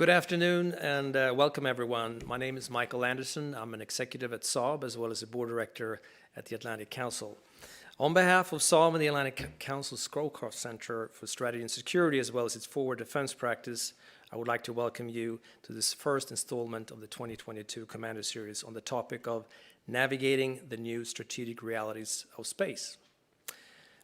Good afternoon and welcome everyone. My name is Michael Anderson. I'm an executive at Saab as well as a board director at the Atlantic Council. On behalf of Saab and the Atlantic Council Scowcroft Center for Strategy and Security as well as its forward defense practice, I would like to welcome you to this first installment of the 2022 Commander Series on the topic of navigating the new strategic realities of space.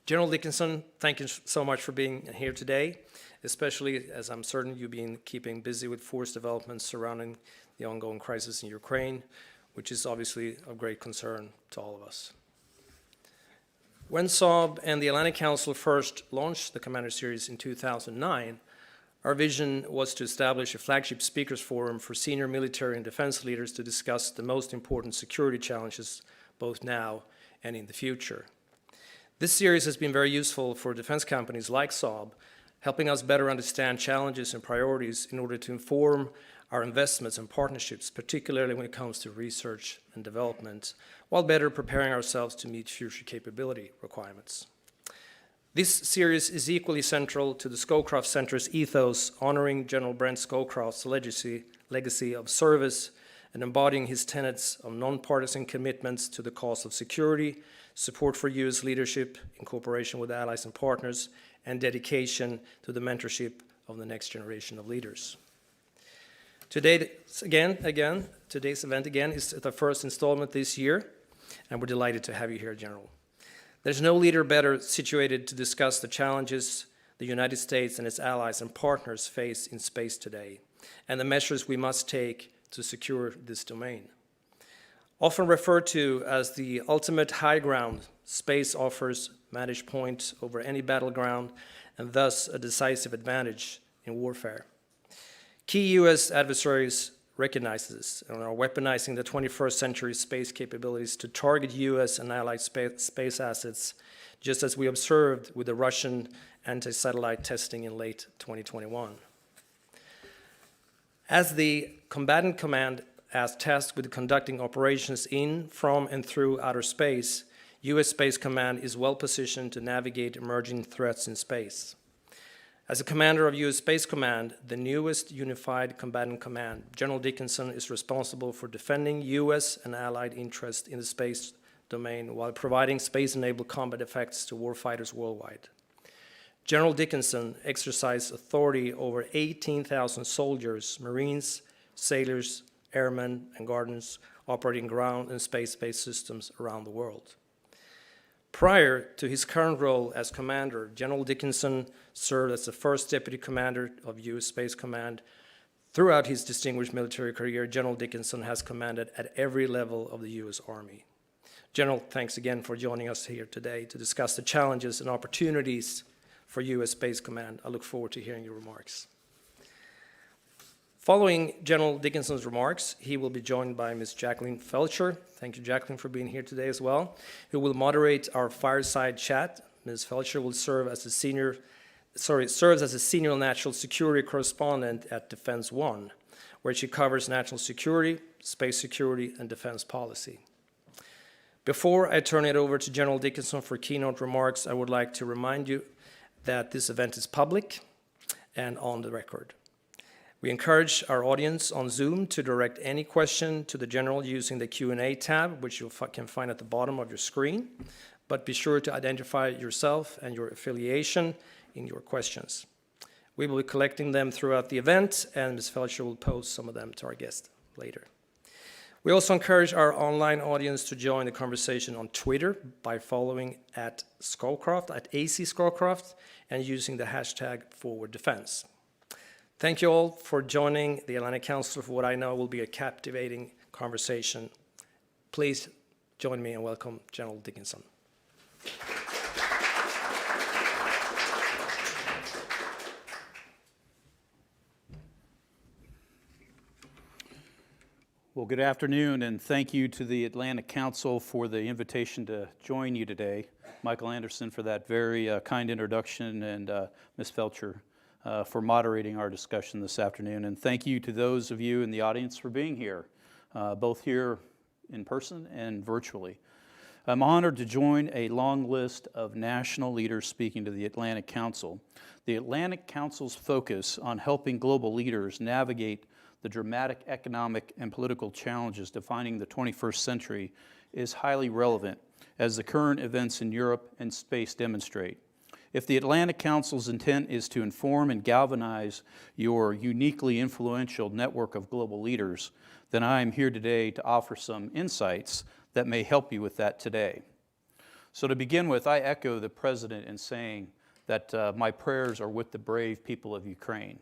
General Dickinson, thank you so much for being here today, especially as I'm certain you've been keeping busy with force developments surrounding the ongoing crisis in Ukraine, which is obviously of great concern to all of us. When Saab and the Atlantic Council first launched the Commander Series in 2009, our vision was to establish a flagship speakers forum for senior military and defense leaders to discuss the most important security challenges both now and in the future. This series has been very useful for defense companies like Saab, helping us better understand challenges and priorities in order to inform our investments and partnerships, particularly when it comes to research and development, while better preparing ourselves to meet future capability requirements. This series is equally central to the Scowcroft Center's ethos, honoring General Brent Scowcroft's legacy of service and embodying his tenets of nonpartisan commitments to the cause of security, support for U.S. leadership in cooperation with allies and partners, and dedication to the mentorship of the next generation of leaders. Today's event again is the first installment this year, and we're delighted to have you here, General. There's no leader better situated to discuss the challenges the United States and its allies and partners face in space today, and the measures we must take to secure this domain. Often referred to as the ultimate high ground, space offers vantage point over any battleground and thus a decisive advantage in warfare. Key U.S. adversaries recognize this and are weaponizing the 21st century space capabilities to target U.S. and allied space assets, just as we observed with the Russian anti-satellite testing in late 2021. As the combatant command tasked with conducting operations in, from, and through outer space, U.S. Space Command is well positioned to navigate emerging threats in space. As a commander of U.S. Space Command, the newest unified combatant command, General Dickinson is responsible for defending U.S. and allied interests in the space domain while providing space-enabled combat effects to warfighters worldwide. General Dickinson exercised authority over 18,000 soldiers, Marines, sailors, airmen, and guardians operating ground and space-based systems around the world. Prior to his current role as commander, General Dickinson served as the first deputy commander of U.S. Space Command. Throughout his distinguished military career, General Dickinson has commanded at every level of the U.S. Army. General, thanks again for joining us here today to discuss the challenges and opportunities for U.S. Space Command. I look forward to hearing your remarks. Following General Dickinson's remarks, he will be joined by Ms. Jacqueline Felcher. Thank you, Jacqueline, for being here today as well, who will moderate our fireside chat. Ms. Felcher will serves as a senior national security correspondent at Defense One, where she covers national security, space security, and defense policy. Before I turn it over to General Dickinson for keynote remarks, I would like to remind you that this event is public and on the record. We encourage our audience on Zoom to direct any question to the General using the Q&A tab, which you can find at the bottom of your screen, but be sure to identify yourself and your affiliation in your questions. We will be collecting them throughout the event, and Ms. Felcher will pose some of them to our guest later. We also encourage our online audience to join the conversation on Twitter by following at Scowcroft, at AC Scowcroft, and using the hashtag #ForwardDefense. Thank you all for joining the Atlantic Council for what I know will be a captivating conversation. Please join me and welcome General Dickinson. Well, good afternoon, and thank you to the Atlantic Council for the invitation to join you today. Michael Anderson for that very kind introduction, and Ms. Felcher for moderating our discussion this afternoon. And thank you to those of you in the audience for being here, both here in person and virtually. I'm honored to join a long list of national leaders speaking to the Atlantic Council. The Atlantic Council's focus on helping global leaders navigate the dramatic economic and political challenges defining the 21st century is highly relevant, as the current events in Europe and space demonstrate. If the Atlantic Council's intent is to inform and galvanize your uniquely influential network of global leaders, then I am here today to offer some insights that may help you with that today. So to begin with, I echo the President in saying that my prayers are with the brave people of Ukraine.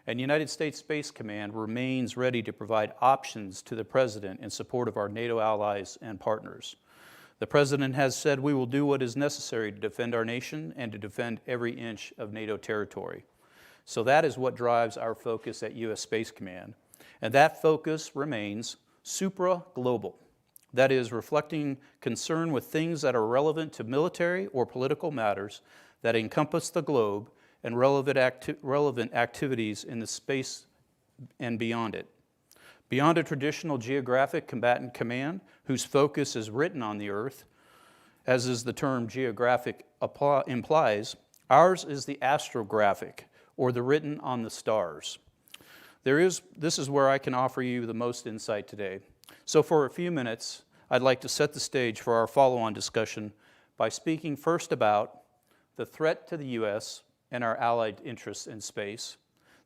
And United States Space Command remains ready to provide options to the President in support of our NATO allies and partners. The President has said we will do what is necessary to defend our nation and to defend every inch of NATO territory. So that is what drives our focus at U.S. Space Command. And that focus remains supra-global. That is, reflecting concern with things that are relevant to military or political matters that encompass the globe and relevant activities in the space and beyond it. Beyond a traditional geographic combatant command, whose focus is written on the Earth, as is the term geographic implies, ours is the astrographic, or the written on the stars. This is where I can offer you the most insight today. So for a few minutes, I'd like to set the stage for our follow-on discussion by speaking first about the threat to the U.S. and our allied interests in space,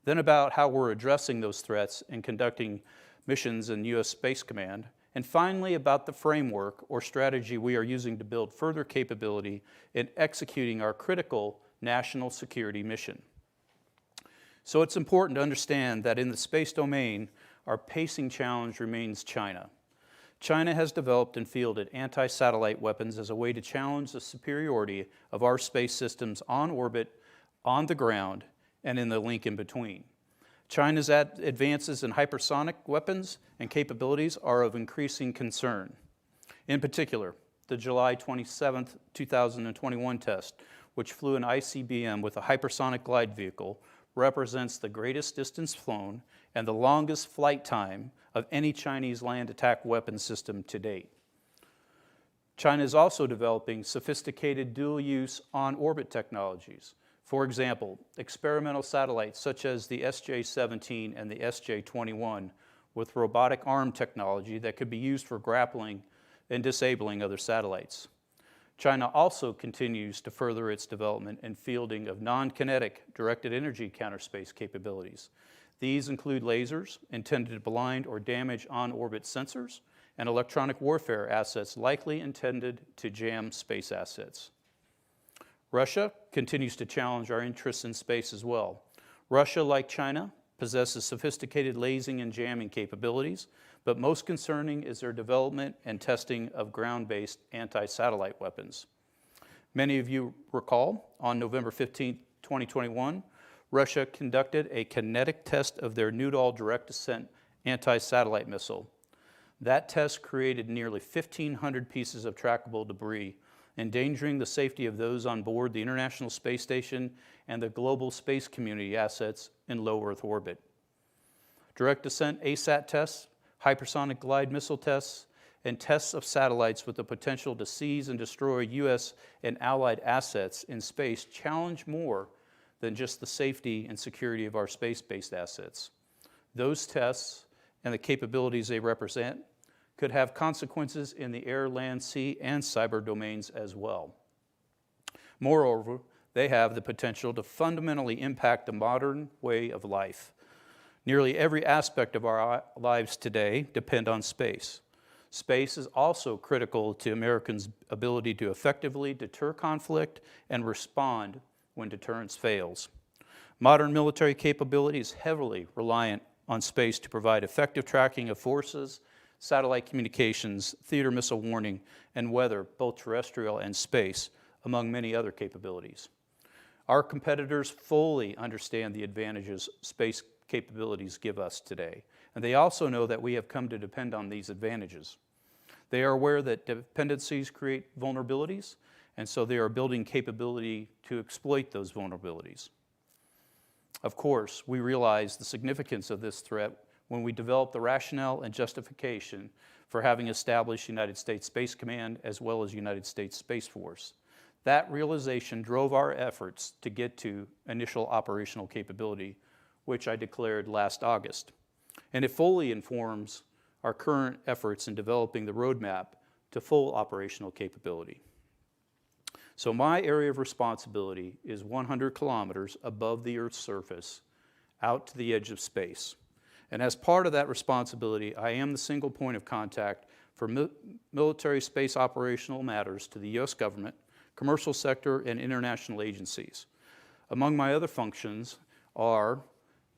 then about how we're addressing those threats and conducting missions in U.S. Space Command, and finally about the framework or strategy we are using to build further capability in executing our critical national security mission. So it's important to understand that in the space domain, our pacing challenge remains China. China has developed and fielded anti-satellite weapons as a way to challenge the superiority of our space systems on orbit, on the ground, and in the link in between. China's advances in hypersonic weapons and capabilities are of increasing concern. In particular, the July 27, 2021 test, which flew an ICBM with a hypersonic glide vehicle, represents the greatest distance flown and the longest flight time of any Chinese land attack weapon system to date. China is also developing sophisticated dual-use on-orbit technologies. For example, experimental satellites such as the SJ-17 and the SJ-21 with robotic arm technology that could be used for grappling and disabling other satellites. China also continues to further its development and fielding of non-kinetic directed energy counterspace capabilities. These include lasers intended to blind or damage on-orbit sensors and electronic warfare assets likely intended to jam space assets. Russia continues to challenge our interests in space as well. Russia, like China, possesses sophisticated lasing and jamming capabilities, but most concerning is their development and testing of ground-based anti-satellite weapons. Many of you recall, on November 15, 2021, Russia conducted a kinetic test of their Noodle direct descent anti-satellite missile. That test created nearly 1,500 pieces of trackable debris, endangering the safety of those on board the International Space Station and the global space community assets in low Earth orbit. Direct descent ASAT tests, hypersonic glide missile tests, and tests of satellites with the potential to seize and destroy U.S. and allied assets in space challenge more than just the safety and security of our space-based assets. Those tests and the capabilities they represent could have consequences in the air, land, sea, and cyber domains as well. Moreover, they have the potential to fundamentally impact the modern way of life. Nearly every aspect of our lives today depend on space. Space is also critical to Americans' ability to effectively deter conflict and respond when deterrence fails. Modern military capability is heavily reliant on space to provide effective tracking of forces, satellite communications, theater missile warning, and weather, both terrestrial and space, among many other capabilities. Our competitors fully understand the advantages space capabilities give us today, and they also know that we have come to depend on these advantages. They are aware that dependencies create vulnerabilities, and so they are building capability to exploit those vulnerabilities. Of course, we realize the significance of this threat when we developed the rationale and justification for having established United States Space Command as well as United States Space Force. That realization drove our efforts to get to initial operational capability, which I declared last August. And it fully informs our current efforts in developing the roadmap to full operational capability. So my area of responsibility is 100 kilometers above the Earth's surface, out to the edge of space. And as part of that responsibility, I am the single point of contact for military space operational matters to the U.S. government, commercial sector, and international agencies. Among my other functions are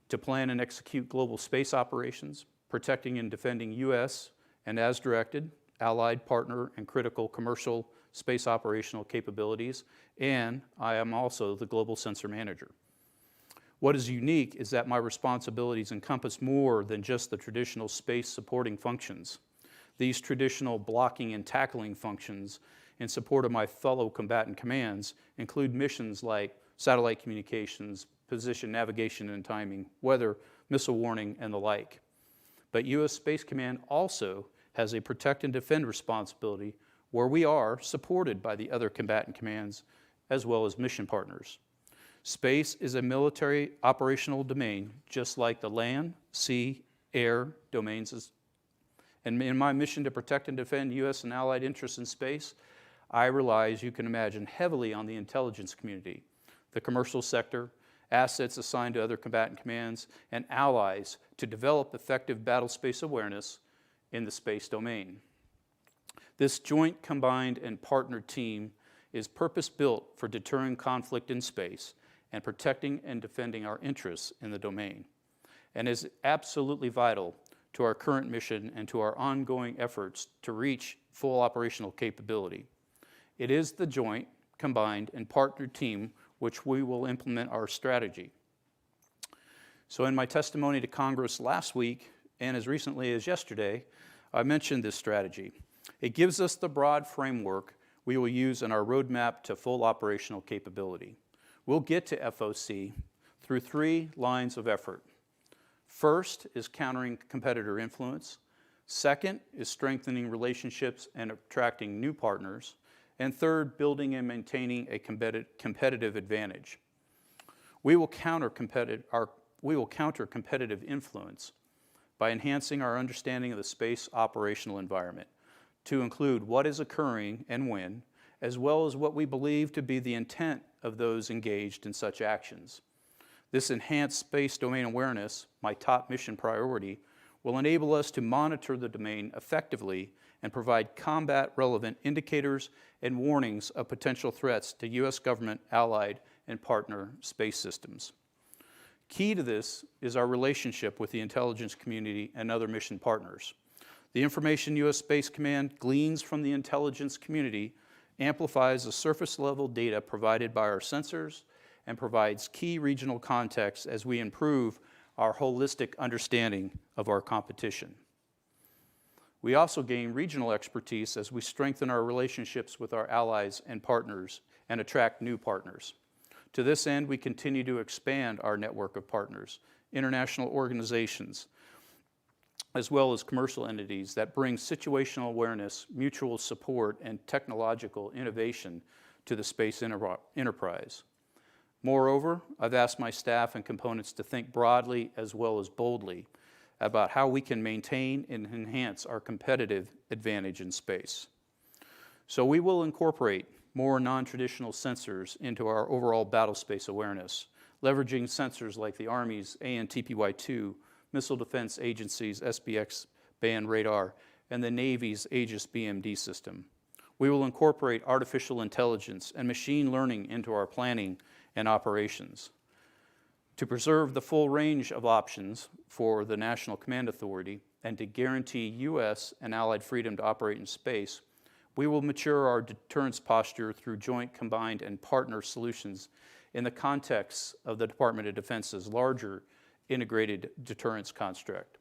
to plan and execute global space operations, protecting and defending U.S. and, as directed, allied, partner, and critical commercial space operational capabilities, and I am also the global sensor manager. What is unique is that my responsibilities encompass more than just the traditional space supporting functions. These traditional blocking and tackling functions in support of my fellow combatant commands include missions like satellite communications, position navigation and timing, weather, missile warning, and the like. But U.S. Space Command also has a protect and defend responsibility where we are supported by the other combatant commands as well as mission partners. Space is a military operational domain, just like the land, sea, air domains. And in my mission to protect and defend U.S. and allied interests in space, I rely, as you can imagine, heavily on the intelligence community, the commercial sector, assets assigned to other combatant commands, and allies to develop effective battle space awareness in the space domain. This joint, combined, and partnered team is purpose-built for deterring conflict in space and protecting and defending our interests in the domain, and is absolutely vital to our current mission and to our ongoing efforts to reach full operational capability. It is the joint, combined, and partnered team which we will implement our strategy. So in my testimony to Congress last week, and as recently as yesterday, I mentioned this strategy. It gives us the broad framework we will use in our roadmap to full operational capability. We'll get to FOC through 3 lines of effort. First is countering competitor influence. Second is strengthening relationships and attracting new partners. And third, building and maintaining a competitive advantage. We will counter competitive influence by enhancing our understanding of the space operational environment to include what is occurring and when, as well as what we believe to be the intent of those engaged in such actions. This enhanced space domain awareness, my top mission priority, will enable us to monitor the domain effectively and provide combat-relevant indicators and warnings of potential threats to U.S. government, allied, and partner space systems. Key to this is our relationship with the intelligence community and other mission partners. The information U.S. Space Command gleans from the intelligence community amplifies the surface-level data provided by our sensors and provides key regional context as we improve our holistic understanding of our competition. We also gain regional expertise as we strengthen our relationships with our allies and partners and attract new partners. To this end, we continue to expand our network of partners, international organizations, as well as commercial entities that bring situational awareness, mutual support, and technological innovation to the space enterprise. Moreover, I've asked my staff and components to think broadly as well as boldly about how we can maintain and enhance our competitive advantage in space. So we will incorporate more non-traditional sensors into our overall battle space awareness, leveraging sensors like the Army's ANTPY-2, Missile Defense Agency's SBX band radar, and the Navy's Aegis BMD system. We will incorporate artificial intelligence and machine learning into our planning and operations. To preserve the full range of options for the National Command Authority and to guarantee U.S. and allied freedom to operate in space, we will mature our deterrence posture through joint, combined, and partner solutions in the context of the Department of Defense's larger integrated deterrence construct.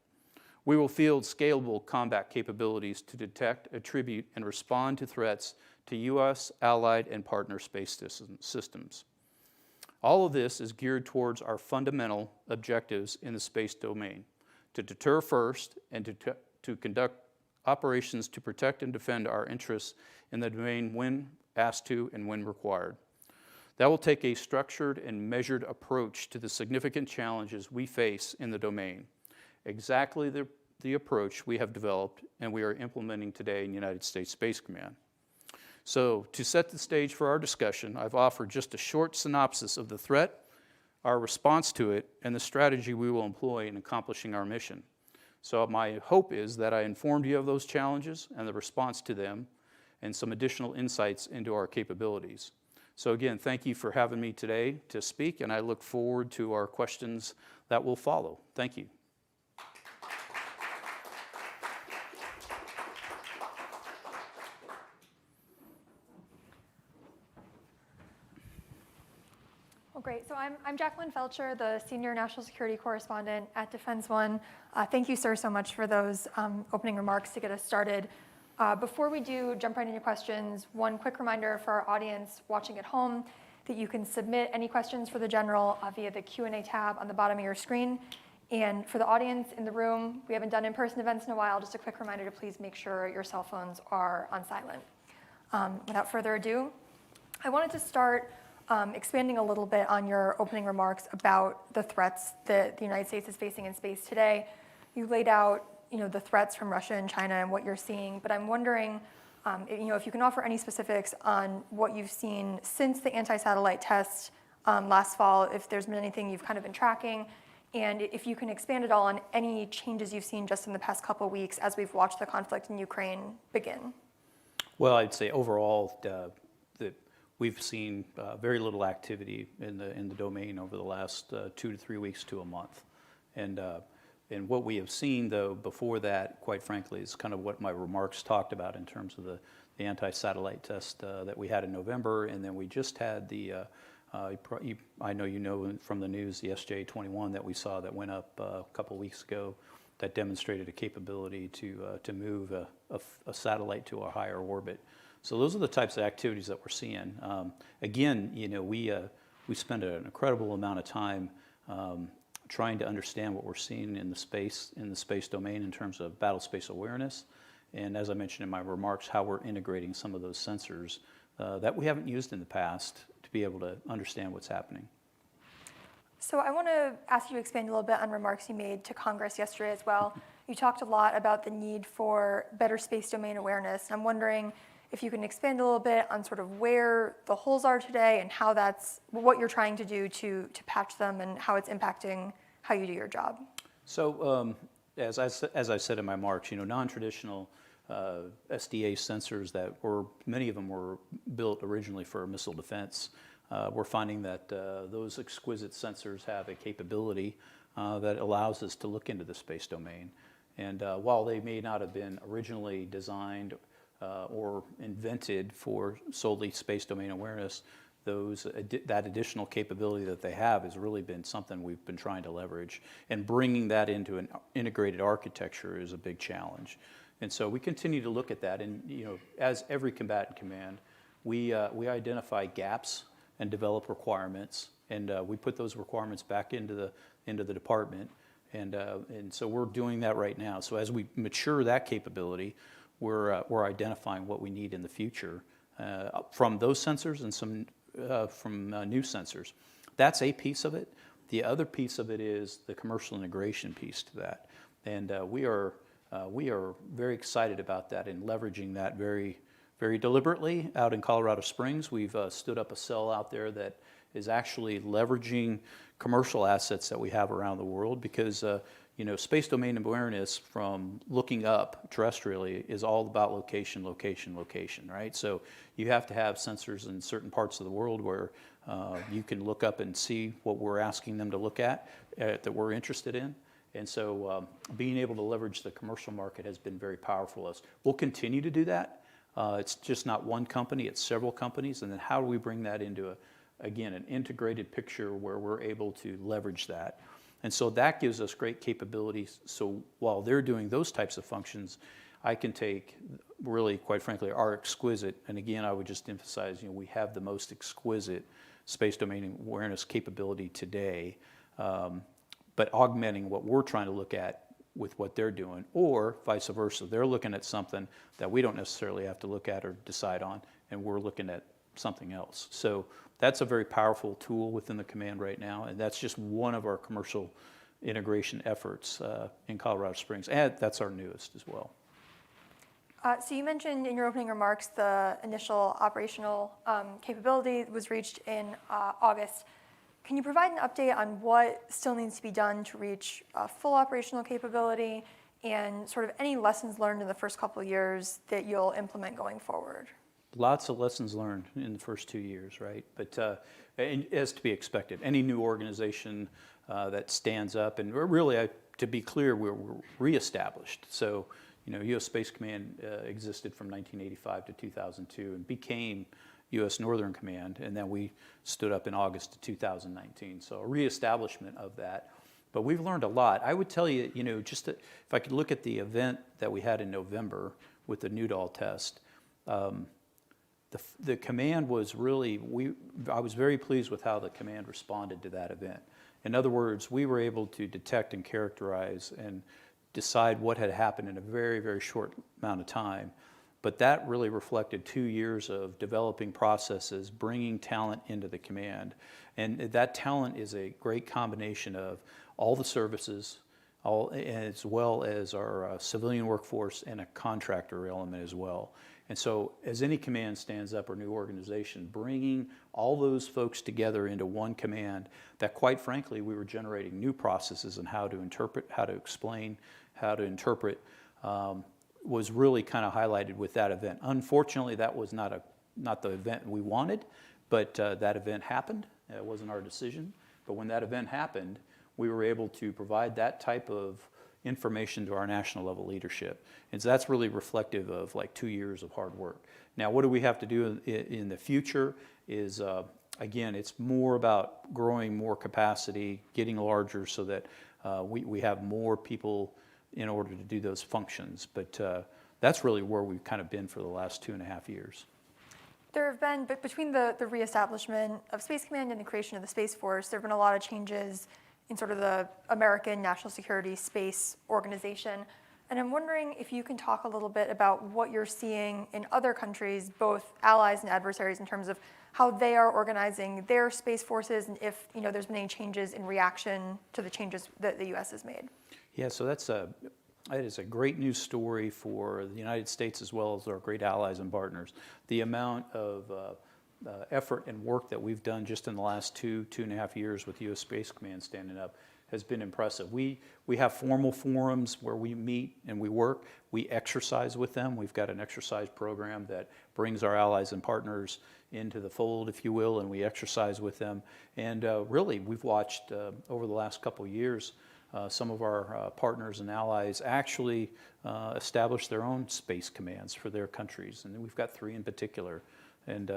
We will field scalable combat capabilities to detect, attribute, and respond to threats to U.S., allied, and partner space systems. All of this is geared towards our fundamental objectives in the space domain, to deter first, and to conduct operations to protect and defend our interests in the domain when asked to and when required. That will take a structured and measured approach to the significant challenges we face in the domain. Exactly the approach we have developed and we are implementing today in the United States Space Command. So, to set the stage for our discussion, I've offered just a short synopsis of the threat, our response to it, and the strategy we will employ in accomplishing our mission. So my hope is that I informed you of those challenges and the response to them, and some additional insights into our capabilities. So again, thank you for having me today to speak, and I look forward to our questions that will follow. Thank you. Well, great. So I'm Jacqueline Felcher, the Senior National Security Correspondent at Defense One. Thank you, sir, so much for those opening remarks to get us started. Before we do jump right into questions, one quick reminder for our audience watching at home that you can submit any questions for the General via the Q&A tab on the bottom of your screen. And for the audience in the room, we haven't done in-person events in a while. Just a quick reminder to please make sure your cell phones are on silent. Without further ado, I wanted to start expanding a little bit on your opening remarks about the threats that the United States is facing in space today. You laid out, the threats from Russia and China and what you're seeing, but I'm wondering, if you can offer any specifics on what you've seen since the anti-satellite test last fall, if there's been anything you've kind of been tracking, and if you can expand at all on any changes you've seen just in the past couple of weeks as we've watched the conflict in Ukraine begin. Well, I'd say overall that we've seen very little activity in the domain over the last 2 to 3 weeks to a month, and what we have seen though before that, quite frankly, is kind of what my remarks talked about in terms of the anti-satellite test that we had in November, and then we just had the I know you know from the news the SJ-21 that we saw that went up a couple weeks ago that demonstrated a capability to move a satellite to a higher orbit. So those are the types of activities that we're seeing. Again, we spend an incredible amount of time trying to understand what we're seeing in the space domain in terms of battle space awareness, and as I mentioned in my remarks, how we're integrating some of those sensors that we haven't used in the past to be able to understand what's happening. So I want to ask you to expand a little bit on remarks you made to Congress yesterday as well. You talked a lot about the need for better space domain awareness. I'm wondering if you can expand a little bit on sort of where the holes are today and how what you're trying to do to patch them and how it's impacting how you do your job. So as I said in my remarks, non-traditional SDA sensors many of them were built originally for missile defense. We're finding that those exquisite sensors have a capability that allows us to look into the space domain. And while they may not have been originally designed or invented for solely space domain awareness, that additional capability that they have has really been something we've been trying to leverage. And bringing that into an integrated architecture is a big challenge. And so we continue to look at that. And as every combatant command, we identify gaps and develop requirements, and we put those requirements back into the department. And so we're doing that right now. So as we mature that capability, we're identifying what we need in the future from those sensors and some from new sensors. That's a piece of it. The other piece of it is the commercial integration piece to that, and we are very excited about that and leveraging that very, very deliberately out in Colorado Springs. We've stood up a cell out there that is actually leveraging commercial assets that we have around the world, because space domain awareness from looking up terrestrially is all about location, location, location, right? So you have to have sensors in certain parts of the world where you can look up and see what we're asking them to look at that we're interested in. And so being able to leverage the commercial market has been very powerful for us. We'll continue to do that. It's just not one company, it's several companies. And then how do we bring that into, again, an integrated picture where we're able to leverage that? And so that gives us great capabilities. So while they're doing those types of functions, I can take, really, quite frankly, our exquisite, and again, I would just emphasize, we have the most exquisite space domain awareness capability today, but augmenting what we're trying to look at with what they're doing, or vice versa. They're looking at something that we don't necessarily have to look at or decide on, and we're looking at something else. So that's a very powerful tool within the command right now, and that's just one of our commercial integration efforts in Colorado Springs, and that's our newest as well. So you mentioned in your opening remarks the initial operational capability was reached in August. Can you provide an update on what still needs to be done to reach full operational capability and sort of any lessons learned in the first couple of years that you'll implement going forward? Lots of lessons learned in the first 2 years, right? But as to be expected, any new organization that stands up, and really, to be clear, we're reestablished. So, U.S. Space Command existed from 1985 to 2002 and became U.S. Northern Command, and then we stood up in August of 2019. So a reestablishment of that. But we've learned a lot. I would tell you, if I could look at the event that we had in November with the Newdall test, the command was really, I was very pleased with how the command responded to that event. In other words, we were able to detect and characterize and decide what had happened in a very, very short amount of time. But that really reflected 2 years of developing processes, bringing talent into the command. And that talent is a great combination of all the services, as well as our civilian workforce and a contractor element as well. And so as any command stands up or new organization, bringing all those folks together into one command, that quite frankly, we were generating new processes and how to interpret, how to explain, how to interpret, was really kind of highlighted with that event. Unfortunately, that was not the event we wanted, but that event happened. It wasn't our decision. But when that event happened, we were able to provide that type of information to our national level leadership. And so that's really reflective of like 2 years of hard work. Now, what do we have to do in the future is, again, it's more about growing more capacity, getting larger so that we have more people in order to do those functions. But that's really where we've kind of been for the last 2.5 years. There have been, but between the reestablishment of Space Command and the creation of the Space Force, there have been a lot of changes in sort of the American national security space organization. And I'm wondering if you can talk a little bit about what you're seeing in other countries, both allies and adversaries, in terms of how they are organizing their space forces, and if there's been any changes in reaction to the changes that the U.S. has made. Yeah, so that is a great news story for the United States as well as our great allies and partners. The amount of effort and work that we've done just in the last 2.5 years with U.S. Space Command standing up has been impressive. We have formal forums where we meet and we work. We exercise with them. We've got an exercise program that brings our allies and partners into the fold, if you will, and we exercise with them. And really, we've watched over the last couple of years some of our partners and allies actually establish their own space commands for their countries. And we've got 3 in particular. And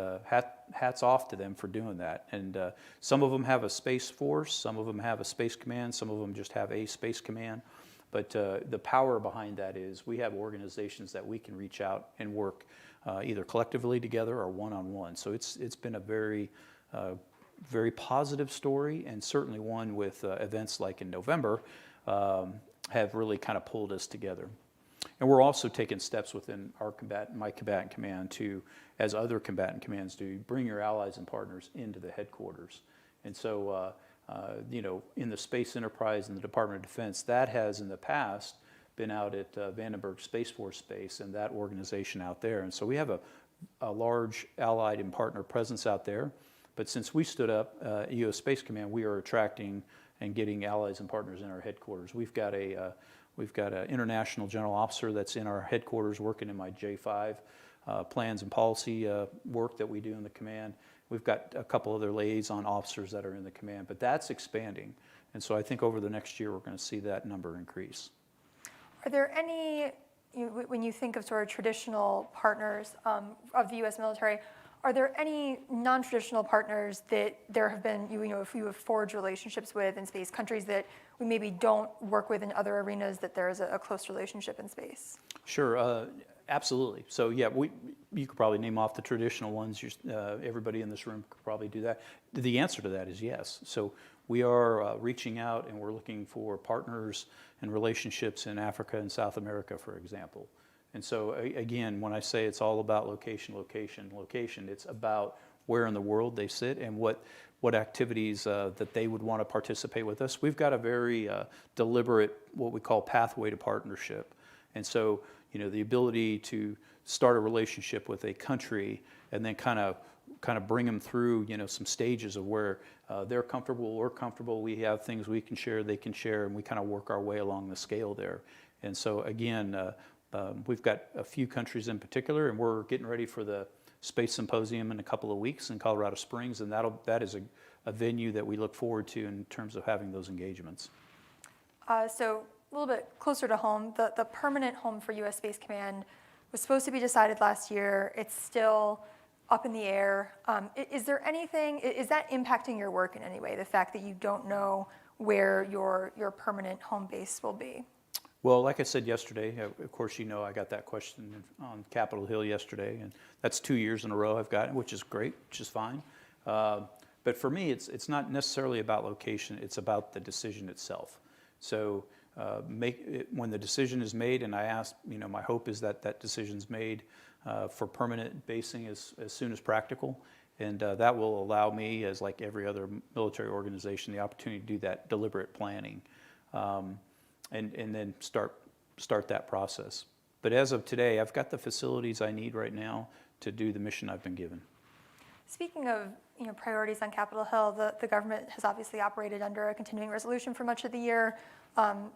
hats off to them for doing that. And some of them have a space force, some of them have a space command, some of them just have a space command. But the power behind that is we have organizations that we can reach out and work either collectively together or one-on-one. So it's been a very, very positive story, and certainly one with events like in November have really kind of pulled us together. And we're also taking steps within my combatant command to, as other combatant commands do, bring your allies and partners into the headquarters. And so, in the space enterprise and the Department of Defense, that has in the past been out at Vandenberg Space Force Base and that organization out there. And so we have a large allied and partner presence out there. But since we stood up U.S. Space Command, we are attracting and getting allies and partners in our headquarters. We've got an international general officer that's in our headquarters working in my J5 plans and policy work that we do in the command. We've got a couple other liaison officers that are in the command, but that's expanding. And so I think over the next year, we're going to see that number increase. Are there any, when you think of sort of traditional partners of the U.S. military, are there any non-traditional partners that there have been, if you have forged relationships with in space, countries that we maybe don't work with in other arenas, that there is a close relationship in space? Sure, absolutely. So yeah, you could probably name off the traditional ones. Everybody in this room could probably do that. The answer to that is yes. So we are reaching out and we're looking for partners and relationships in Africa and South America, for example. And so again, when I say it's all about location, location, location, it's about where in the world they sit and what activities that they would want to participate with us. We've got a very deliberate, what we call pathway to partnership. And so, the ability to start a relationship with a country and then kind of bring them through, some stages of where they're comfortable, we're comfortable, we have things we can share, they can share, and we kind of work our way along the scale there. And so again, we've got a few countries in particular, and we're getting ready for the Space Symposium in a couple of weeks in Colorado Springs, and that is a venue that we look forward to in terms of having those engagements. So a little bit closer to home, the permanent home for U.S. Space Command was supposed to be decided last year. It's still up in the air. Is there anything, is that impacting your work in any way, the fact that you don't know where your permanent home base will be? Well, like I said yesterday, of course, I got that question on Capitol Hill yesterday, and that's 2 years in a row I've gotten, which is great, which is fine. But for me, it's not necessarily about location, it's about the decision itself. So when the decision is made, and I asked, my hope is that decision's made for permanent basing as soon as practical, and that will allow me, as like every other military organization, the opportunity to do that deliberate planning, and then start that process. But as of today, I've got the facilities I need right now to do the mission I've been given. Speaking of priorities on Capitol Hill, the government has obviously operated under a continuing resolution for much of the year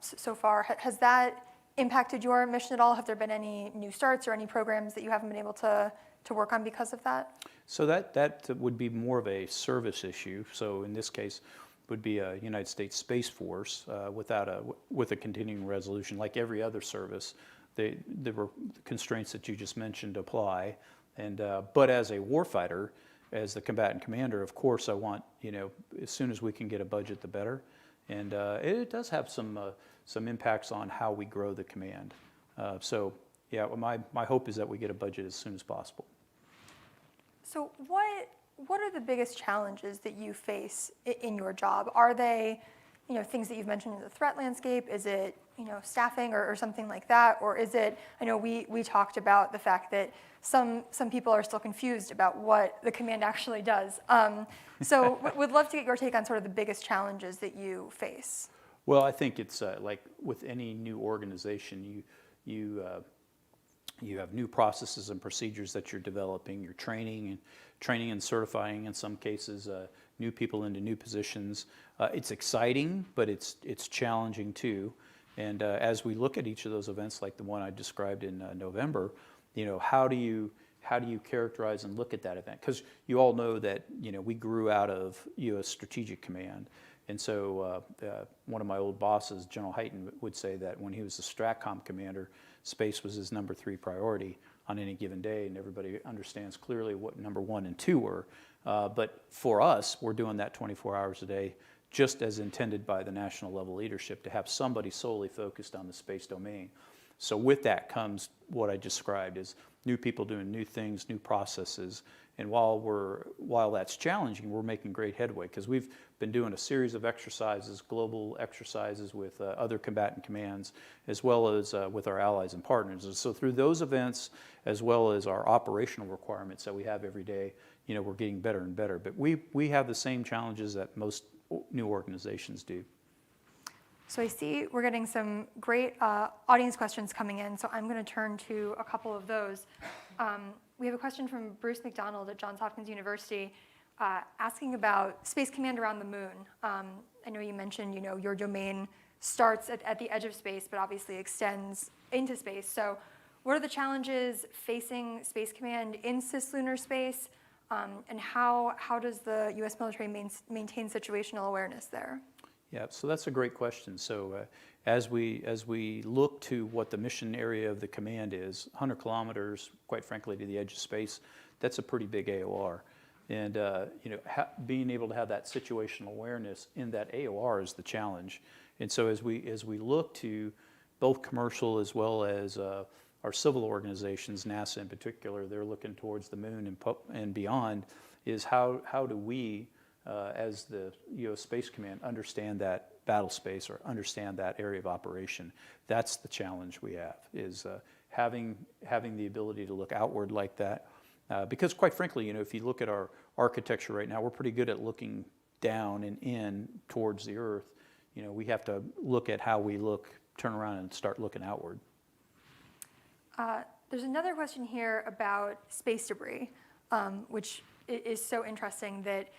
so far. Has that impacted your mission at all? Have there been any new starts or any programs that you haven't been able to work on because of that? So that would be more of a service issue. So in this case, would be a United States Space Force with a continuing resolution. Like every other service, the constraints that you just mentioned apply. And but as a warfighter, as the combatant commander, of course, I want, as soon as we can get a budget, the better. And it does have some impacts on how we grow the command. So yeah, my hope is that we get a budget as soon as possible. So what are the biggest challenges that you face in your job? Are they, things that you've mentioned in the threat landscape? Is it, staffing or something like that? Or is it, I know we talked about the fact that some people are still confused about what the command actually does. So would love to get your take on sort of the biggest challenges that you face. Well, I think it's like with any new organization, you have new processes and procedures that you're developing. You're training and certifying, in some cases, new people into new positions. It's exciting, but it's challenging too. And as we look at each of those events, like the one I described in November, how do you characterize and look at that event? Because you all know that we grew out of U.S. Strategic Command. And so one of my old bosses, General Hyten, would say that when he was the STRATCOM commander, space was his number 3 priority on any given day, and everybody understands clearly what number 1 and 2 were. But for us, we're doing that 24 hours a day, just as intended by the national level leadership, to have somebody solely focused on the space domain. So with that comes what I described as new people doing new things, new processes. And while that's challenging, we're making great headway, because we've been doing a series of exercises, global exercises with other combatant commands, as well as with our allies and partners. And so through those events, as well as our operational requirements that we have every day, we're getting better and better. But we have the same challenges that most new organizations do. So I see we're getting some great audience questions coming in, so I'm going to turn to a couple of those. We have a question from Bruce McDonald at Johns Hopkins University asking about Space Command around the moon. I know you mentioned, your domain starts at the edge of space, but obviously extends into space. So what are the challenges facing Space Command in cislunar space, and how does the U.S. military maintain situational awareness there? Yeah, so that's a great question. So as we look to what the mission area of the command is, 100 kilometers, quite frankly, to the edge of space, that's a pretty big AOR. And being able to have that situational awareness in that AOR is the challenge. And so as we look to both commercial as well as our civil organizations, NASA in particular, they're looking towards the moon and beyond, is how do we as the U.S. Space Command, understand that battle space or understand that area of operation. That's the challenge we have, is having the ability to look outward like that. Because quite frankly, if you look at our architecture right now, we're pretty good at looking down and in towards the Earth. We have to look at how we look, turn around and start looking outward. There's another question here about space debris, which is so interesting that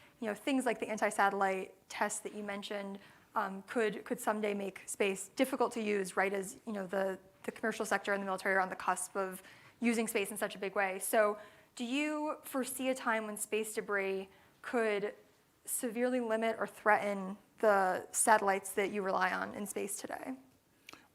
things like the anti-satellite tests that you mentioned could someday make space difficult to use, right as the commercial sector and the military are on the cusp of using space in such a big way. So do you foresee a time when space debris could severely limit or threaten the satellites that you rely on in space today?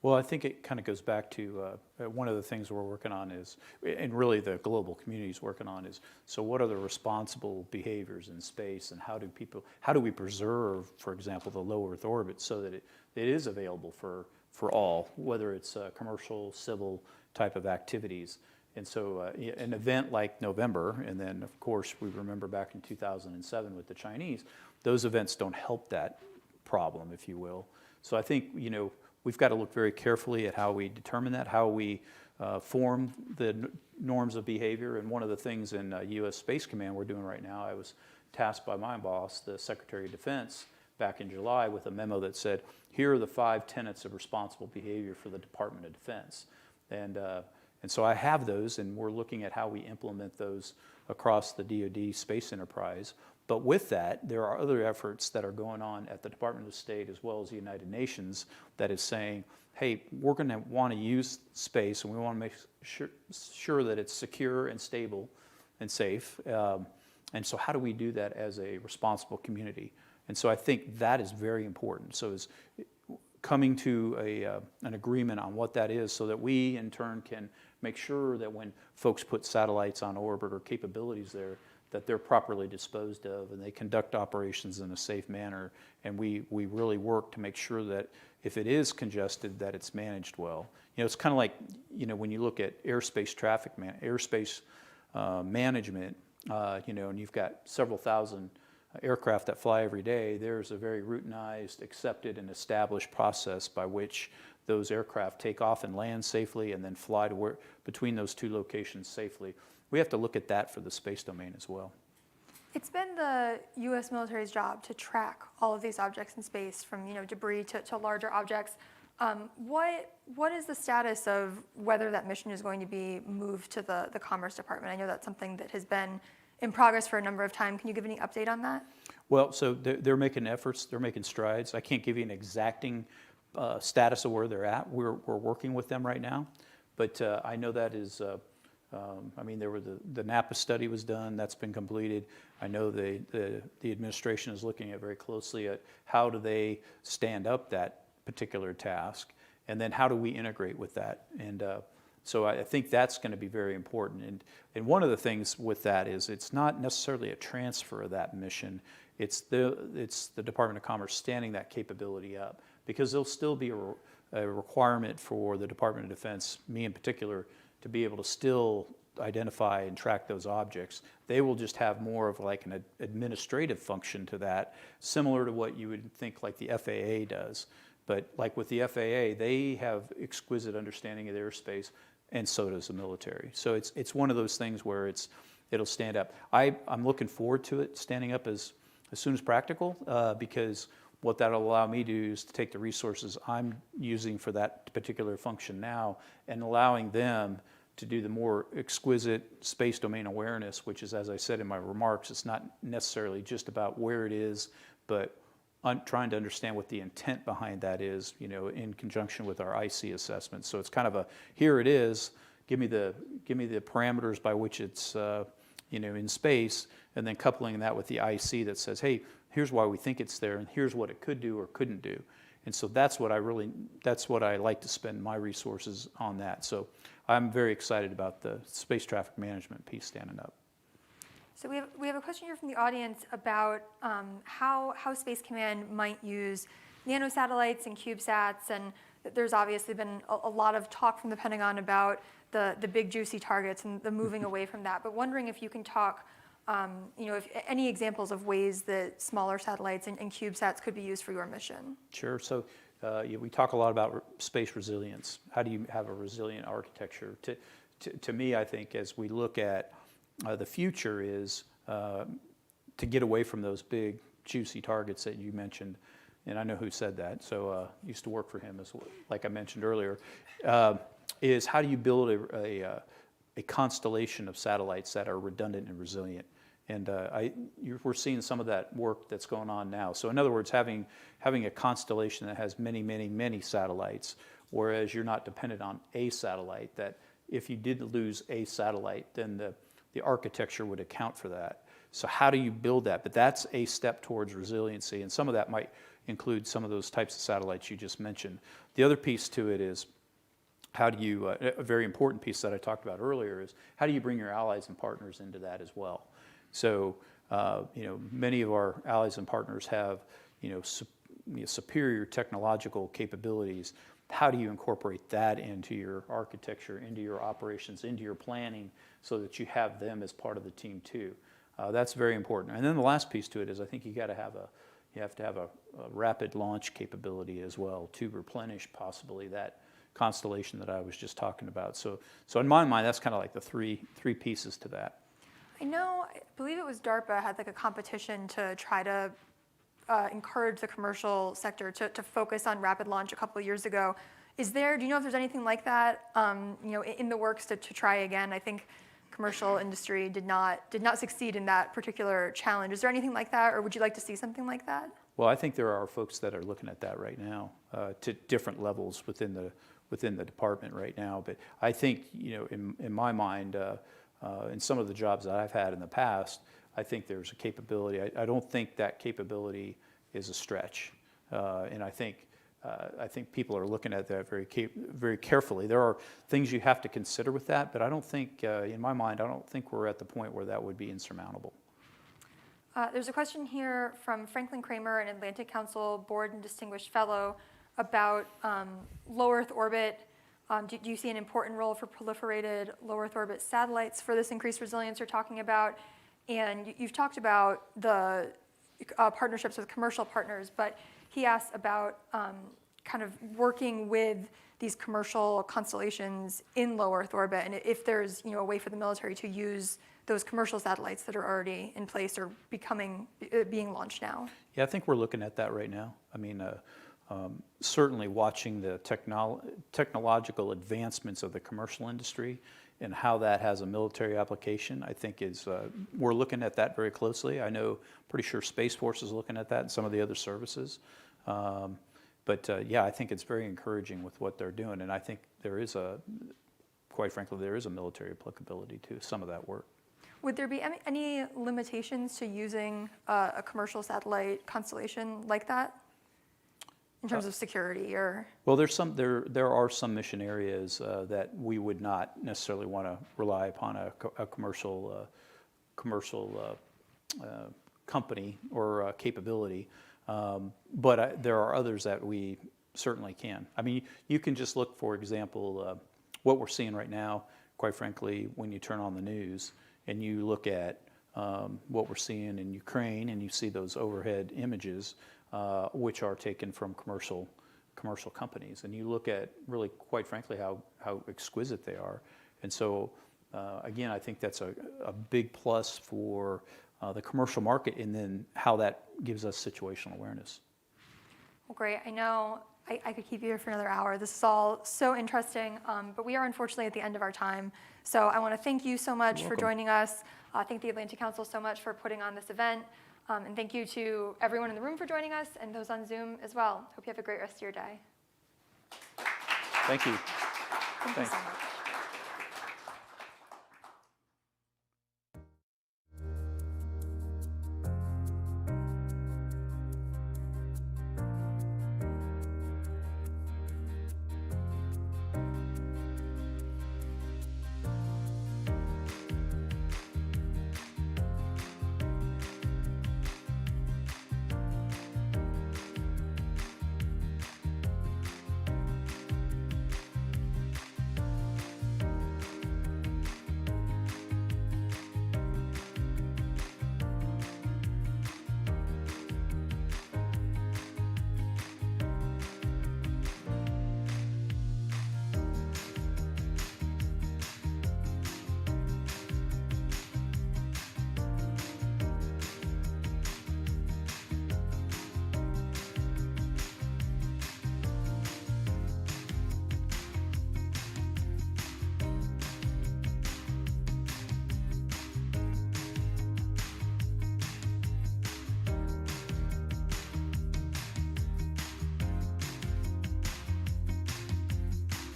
Well, I think it kind of goes back to one of the things we're working on is, and really the global community is working on is, so what are the responsible behaviors in space, and how do we preserve, for example, the low Earth orbit so that it is available for all, whether it's commercial, civil type of activities. And so an event like November, and then of course we remember back in 2007 with the Chinese, those events don't help that problem, if you will. So I think, we've got to look very carefully at how we determine that, how we form the norms of behavior. And one of the things in U.S. Space Command we're doing right now, I was tasked by my boss, the Secretary of Defense, back in July with a memo that said, here are the 5 tenets of responsible behavior for the Department of Defense. And so I have those, and we're looking at how we implement those across the DoD space enterprise. But with that, there are other efforts that are going on at the Department of State as well as the United Nations that is saying, hey, we're going to want to use space, and we want to make sure that it's secure and stable and safe. And so how do we do that as a responsible community? And so I think that is very important. So is coming to an agreement on what that is so that we, in turn, can make sure that when folks put satellites on orbit or capabilities there, that they're properly disposed of and they conduct operations in a safe manner. And we really work to make sure that if it is congested, that it's managed well. It's kind of like, when you look at airspace traffic, airspace management, and you've got several thousand aircraft that fly every day, there's a very routinized, accepted, and established process by which those aircraft take off and land safely and then fly to between those two locations safely. We have to look at that for the space domain as well. It's been the U.S. military's job to track all of these objects in space, from debris to larger objects. What is the status of whether that mission is going to be moved to the Commerce Department? I know that's something that has been in progress for a number of time. Can you give any update on that? Well, so they're making efforts, they're making strides. I can't give you an exacting status of where they're at. We're working with them right now, but I know that is. The Napa study was done. That's been completed. I know the administration is looking at very closely at how do they stand up that particular task, and then how do we integrate with that. And so I think that's going to be very important. And one of the things with that is it's not necessarily a transfer of that mission. It's the Department of Commerce standing that capability up, because there'll still be a requirement for the Department of Defense, me in particular, to be able to still identify and track those objects. They will just have more of like an administrative function to that, similar to what you would think like the FAA does. But like with the FAA, they have exquisite understanding of airspace, and so does the military. So it's one of those things where it'll stand up. I'm looking forward to it standing up as soon as practical, because what that'll allow me to do is to take the resources I'm using for that particular function now and allowing them to do the more exquisite space domain awareness, which is, as I said in my remarks, it's not necessarily just about where it is, but trying to understand what the intent behind that is, in conjunction with our IC assessment. So it's kind of here it is, give me the parameters by which it's in space, and then coupling that with the IC that says, hey, here's why we think it's there, and here's what it could do or couldn't do. And so that's what I like to spend my resources on that. So I'm very excited about the space traffic management piece standing up. So we have a question here from the audience about how Space Command might use nanosatellites and CubeSats, and there's obviously been a lot of talk from the Pentagon about the big juicy targets and the moving away from that. But wondering if you can talk Any examples of ways that smaller satellites and CubeSats could be used for your mission? Sure. So we talk a lot about space resilience. How do you have a resilient architecture? To me, I think as we look at the future is to get away from those big, juicy targets that you mentioned. And I know who said that, so used to work for him, like I mentioned earlier, is how do you build a constellation of satellites that are redundant and resilient? And we're seeing some of that work that's going on now. So in other words, having a constellation that has many, many, many satellites, whereas you're not dependent on a satellite, that if you did lose a satellite, then the architecture would account for that. So how do you build that? But that's a step towards resiliency, and some of that might include some of those types of satellites you just mentioned. The other piece to it is how do you, a very important piece that I talked about earlier is how do you bring your allies and partners into that as well? So, many of our allies and partners have, superior technological capabilities. How do you incorporate that into your architecture, into your operations, into your planning, so that you have them as part of the team too? That's very important. And then the last piece to it is I think you have to have a rapid launch capability as well to replenish possibly that constellation that I was just talking about. So in my mind, that's kind of like the three pieces to that. I believe it was DARPA had like a competition to try to encourage the commercial sector to focus on rapid launch a couple of years ago. Do you know if there's anything like that, in the works to try again? I think commercial industry did not succeed in that particular challenge. Is there anything like that, or would you like to see something like that? Well, I think there are folks that are looking at that right now to different levels within the department right now. But I think, in my mind, in some of the jobs that I've had in the past, I think there's a capability. I don't think that capability is a stretch, and I think people are looking at that very carefully. There are things you have to consider with that, but I don't think, in my mind, I don't think we're at the point where that would be insurmountable. There's a question here from Franklin Kramer, an Atlantic Council Board and Distinguished Fellow, about low Earth orbit. Do you see an important role for proliferated low Earth orbit satellites for this increased resilience you're talking about? And you've talked about the partnerships with commercial partners, but he asked about kind of working with these commercial constellations in low Earth orbit, and if there's a way for the military to use those commercial satellites that are already in place or being launched now. Yeah, I think we're looking at that right now. I mean, certainly watching the technological advancements of the commercial industry and how that has a military application, I think we're looking at that very closely. I know, pretty sure Space Force is looking at that and some of the other services. Yeah, I think it's very encouraging with what they're doing, and I think quite frankly, there is a military applicability to some of that work. Would there be any limitations to using a commercial satellite constellation like that in terms of security or? Well, there are some mission areas that we would not necessarily want to rely upon a commercial company or capability, but there are others that we certainly can. I mean, you can just look, for example, what we're seeing right now, quite frankly, when you turn on the news and you look at what we're seeing in Ukraine and you see those overhead images, which are taken from commercial companies, and you look at really, quite frankly, how exquisite they are. And so, again, I think that's a big plus for the commercial market, and then how that gives us situational awareness. Well, great. I know I could keep you here for another hour. This is all so interesting, but we are unfortunately at the end of our time. So I want to thank you so much for joining us. Thank the Atlantic Council so much for putting on this event. And thank you to everyone in the room for joining us and those on Zoom as well. Hope you have a great rest of your day. Thank you. Thank you so much.